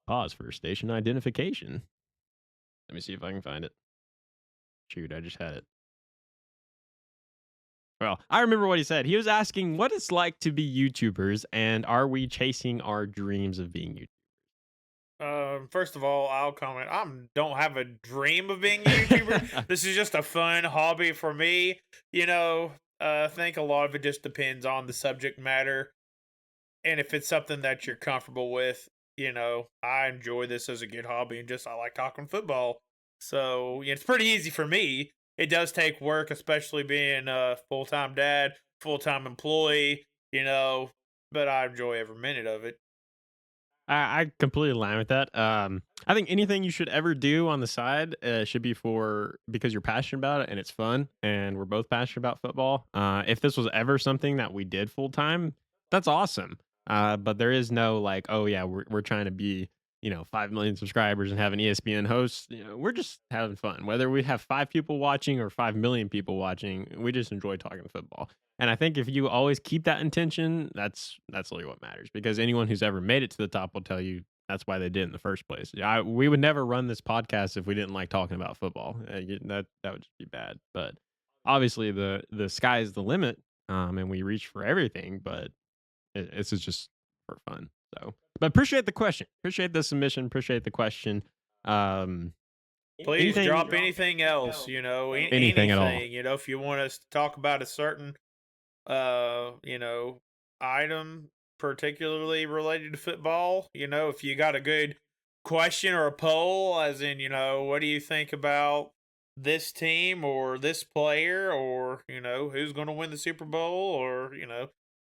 A: Pause for station identification. Let me see if I can find it. Shoot, I just had it. Well, I remember what he said. He was asking what it's like to be YouTubers, and are we chasing our dreams of being YouTubers?
B: First of all, I'll comment. I don't have a dream of being a YouTuber. This is just a fun hobby for me. I think a lot of it just depends on the subject matter. And if it's something that you're comfortable with, I enjoy this as a good hobby, and I like talking football. So it's pretty easy for me. It does take work, especially being a full-time dad, full-time employee, but I enjoy every minute of it.
A: I completely align with that. I think anything you should ever do on the side should be because you're passionate about it and it's fun, and we're both passionate about football. If this was ever something that we did full-time, that's awesome. But there is no like, oh yeah, we're trying to be 5 million subscribers and have an ESPN host. We're just having fun. Whether we have 5 people watching or 5 million people watching, we just enjoy talking football. And I think if you always keep that intention, that's really what matters. Because anyone who's ever made it to the top will tell you that's why they did in the first place. We would never run this podcast if we didn't like talking about football. That would just be bad. But obviously the sky is the limit, and we reach for everything. But it's just for fun. So, but appreciate the question. Appreciate the submission. Appreciate the question.
B: Please drop anything else. Anything at all. If you want us to talk about a certain, item particularly related to football. If you got a good question or a poll, as in, what do you think about this team or this player, or who's going to win the Super Bowl, or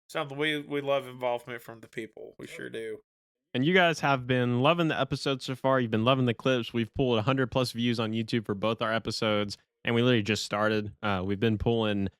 B: something. We love involvement from the people. We sure do.
A: And you guys have been loving the episode so far. You've been loving the clips. We've pulled 100 plus views on YouTube for both our episodes, and we literally just started. We've been pulling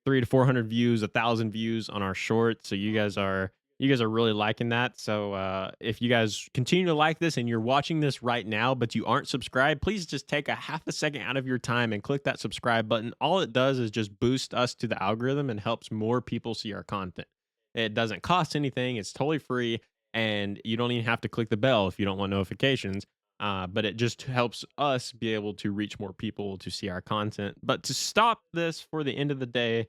A: 300 to 400 views, 1,000 views on our shorts. So you guys are really liking that. So if you guys continue to like this and you're watching this right now, but you aren't subscribed, please just take a half a second out of your time and click that subscribe button. All it does is just boost us to the algorithm and helps more people see our content. It doesn't cost anything. It's totally free. And you don't even have to click the bell if you don't want notifications. But it just helps us be able to reach more people to see our content. But to stop this for the end of the day,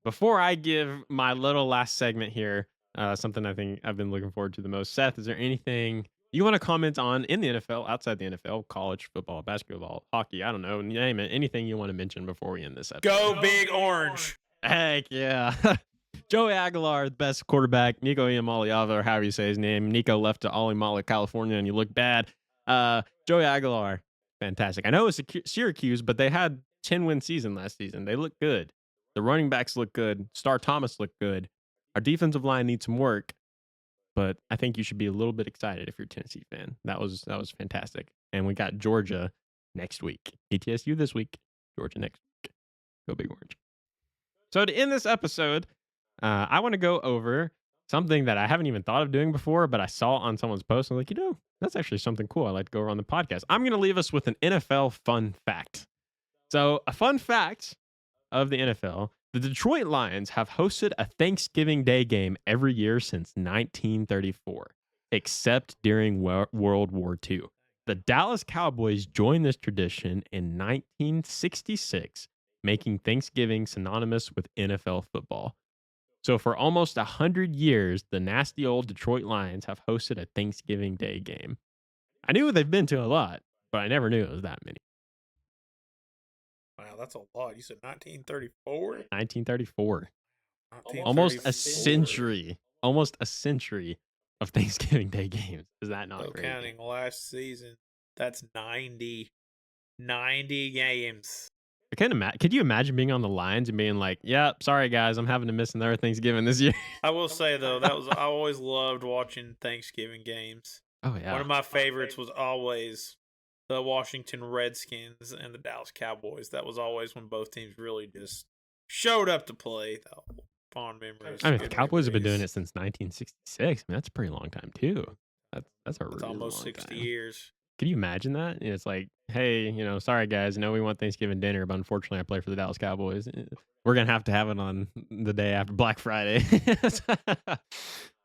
A: before I give my little last segment here, something I think I've been looking forward to the most. Seth, is there anything you want to comment on in the NFL, outside the NFL, college football, basketball, hockey? I don't know, name it. Anything you want to mention before we end this episode?
B: Go Big Orange.
A: Heck yeah. Joey Aguilar, the best quarterback. Nico Iamaleava, or however you say his name. Nico left to Olimala, California, and you look bad. Joey Aguilar, fantastic. I know it's Syracuse, but they had 10-win season last season. They look good. The running backs look good. Star Thomas looked good. Our defensive line needs some work, but I think you should be a little bit excited if you're a Tennessee fan. That was fantastic. And we got Georgia next week. ETSU this week. Georgia next week. Go Big Orange. So to end this episode, I want to go over something that I haven't even thought of doing before, but I saw on someone's post. I'm like, that's actually something cool. I like to go over on the podcast. I'm going to leave us with an NFL fun fact. So a fun fact of the NFL, the Detroit Lions have hosted a Thanksgiving Day game every year since 1934, except during World War II. The Dallas Cowboys joined this tradition in 1966, making Thanksgiving synonymous with NFL football. So for almost 100 years, the nasty old Detroit Lions have hosted a Thanksgiving Day game. I knew they've been to a lot, but I never knew it was that many.
B: Wow, that's a lot. You said 1934?
A: 1934.
B: 1934.
A: Almost a century of Thanksgiving Day games. Is that not
B: So
A: crazy?
B: counting last season, that's 90 games.
A: I can't imagine. Could you imagine being on the Lions and being like, "Yeah, sorry guys, I'm having to miss another Thanksgiving this year."
B: I will say though, I always loved watching Thanksgiving games.
A: Oh yeah.
B: One of my favorites was always the Washington Redskins and the Dallas Cowboys. That was always when both teams really just showed up to play. Fond memories.
A: I mean, the Cowboys have been doing it since 1966. I mean, that's a pretty long time too. That's really
B: almost
A: long
B: 60
A: time.
B: years.
A: Can you imagine that? It's like, hey, sorry guys, I know we want Thanksgiving dinner, but unfortunately I play for the Dallas Cowboys. We're going to have it on the day after Black Friday.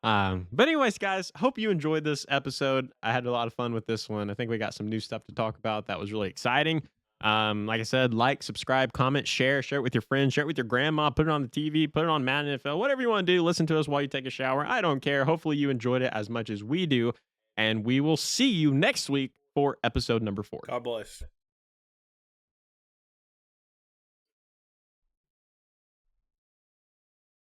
A: But anyways, guys, hope you enjoyed this episode. I had a lot of fun with this one. I think we got some new stuff to talk about. That was really exciting. Like I said, like, subscribe, comment, share it with your friends, share it with your grandma, put it on the TV, put it on Madden NFL, whatever you want to do. Listen to us while you take a shower. I don't care. Hopefully you enjoyed it as much as we do. And we will see you next week for episode number 4.
B: God bless.